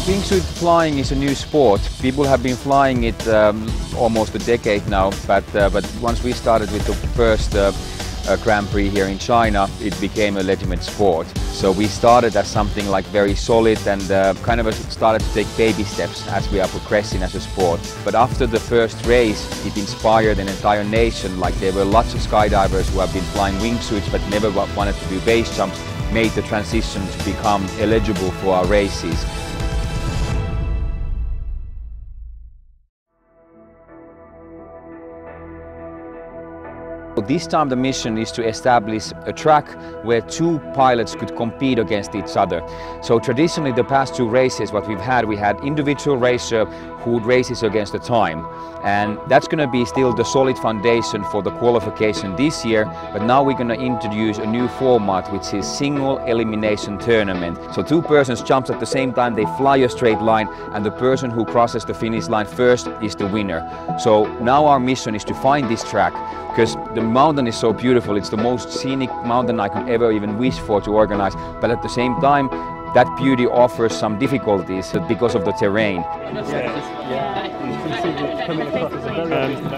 Wingsuit flying is a new sport. People have been flying it almost a decade now, but once we started with the first Grand Prix here in China, it became a legitimate sport. So we started as something like very solid and kind of started to take baby steps as we are progressing as a sport. But after the first race, it inspired an entire nation. Like there were lots of skydivers who have been flying wingsuits but never wanted to do base jumps, made the transition to become eligible for our races. This time the mission is to establish a track where two pilots could compete against each other. So traditionally the past two races what we had individual racer who races against the time. And that's going to be still the solid foundation for the qualification this year, but now we're going to introduce a new format which is single elimination tournament. So two persons jump at the same time, they fly a straight line, and the person who crosses the finish line first is the winner. So now our mission is to find this track, because the mountain is so beautiful. It's the most scenic mountain I could ever even wish for to organize, but at the same time that beauty offers some difficulties because of the terrain.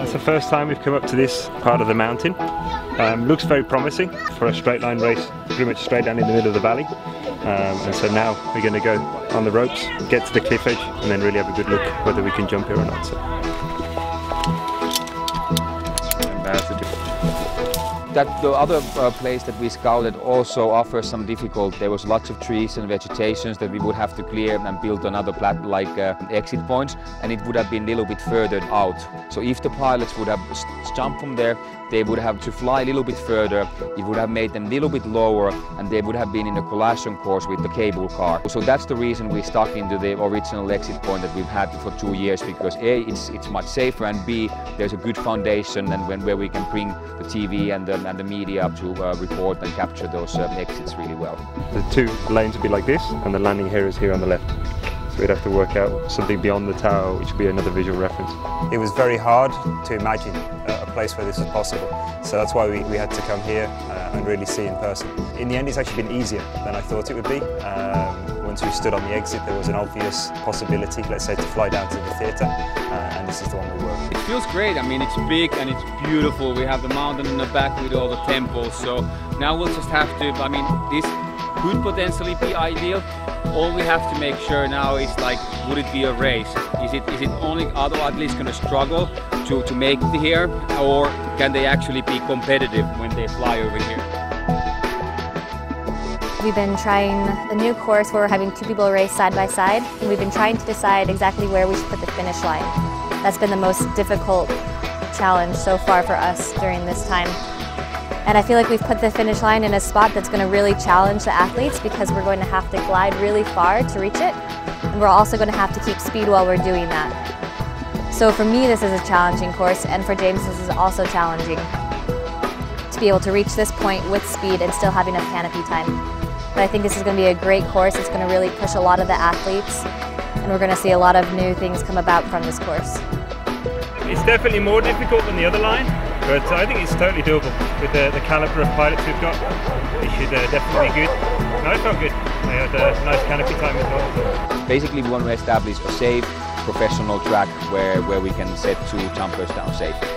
It's the first time we've come up to this part of the mountain. Looks very promising for a straight line race, pretty much straight down in the middle of the valley. And so now we're going to go on the ropes, get to the cliff edge, and then really have a good look whether we can jump here or not. So. That the other place that we scouted also offers some difficulty. There was lots of trees and vegetations that we would have to clear and build another exit points, and it would have been a little bit further out. So if the pilots would have jumped from there, they would have to fly a little bit further. It would have made them a little bit lower, and they would have been in a collision course with the cable car. So that's the reason we stuck into the original exit point that we've had for 2 years, because A, it's much safer, and B, there's a good foundation and where we can bring the TV and the media up to report and capture those exits really well. The two lanes would be like this, and the landing here is here on the left. So we'd have to work out something beyond the tower, which would be another visual reference. It was very hard to imagine a place where this was possible. So that's why we had to come here and really see in person. In the end, it's actually been easier than I thought it would be. Once we stood on the exit, there was an obvious possibility, let's say, to fly down to the theatre, and this is the one we were. It feels great. I mean, it's big and it's beautiful. We have the mountain in the back with all the temples. So now we'll just have to, I mean, this could potentially be ideal. All we have to make sure now is, like, would it be a race? Is it only other athletes going to struggle to make it here, or can they actually be competitive when they fly over here? We've been trying a new course where we're having two people race side by side, and we've been trying to decide exactly where we should put the finish line. That's been the most difficult challenge so far for us during this time. And I feel like we've put the finish line in a spot that's going to really challenge the athletes, because we're going to have to glide really far to reach it, and we're also going to have to keep speed while we're doing that. So for me, this is a challenging course, and for James, this is also challenging to be able to reach this point with speed and still have enough canopy time. But I think this is going to be a great course. It's going to really push a lot of the athletes, and we're going to see a lot of new things come about from this course. It's definitely more difficult than the other line, but I think it's totally doable with the calibre of pilots we've got. It should definitely be good. No, it felt good. They had a nice canopy time as well. Basically, we want to establish a safe, professional track where we can set two jumpers down safely.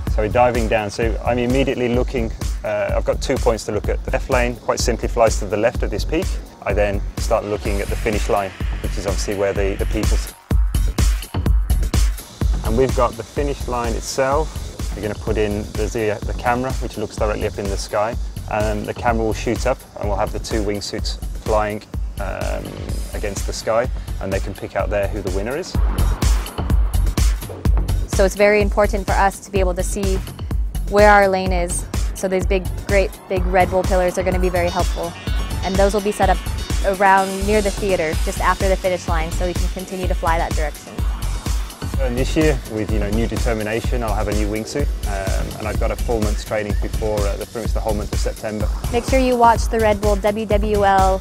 So we're diving down, so I'm immediately looking, I've got 2 points to look at. The left lane quite simply flies to the left of this peak. I then start looking at the finish line, which is obviously where the people. And we've got the finish line itself. We're going to put in the camera, which looks directly up in the sky, and the camera will shoot up, and we'll have the two wingsuits flying against the sky, and they can pick out there who the winner is. So it's very important for us to be able to see where our lane is. So these great big Red Bull pillars are going to be very helpful. And those will be set up around near the theatre, just after the finish line, so we can continue to fly that direction. And this year, with new determination, I'll have a new wingsuit, and I've got a 4 months training before pretty much the whole month of September. Make sure you watch the Red Bull WWL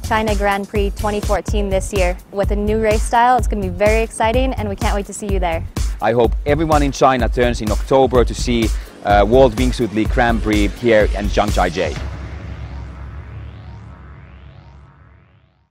China Grand Prix 2014 this year with a new race style. It's going to be very exciting and we can't wait to see you there. I hope everyone in China turns in October to see World Wingsuit League Grand Prix here in Zhangjiajie.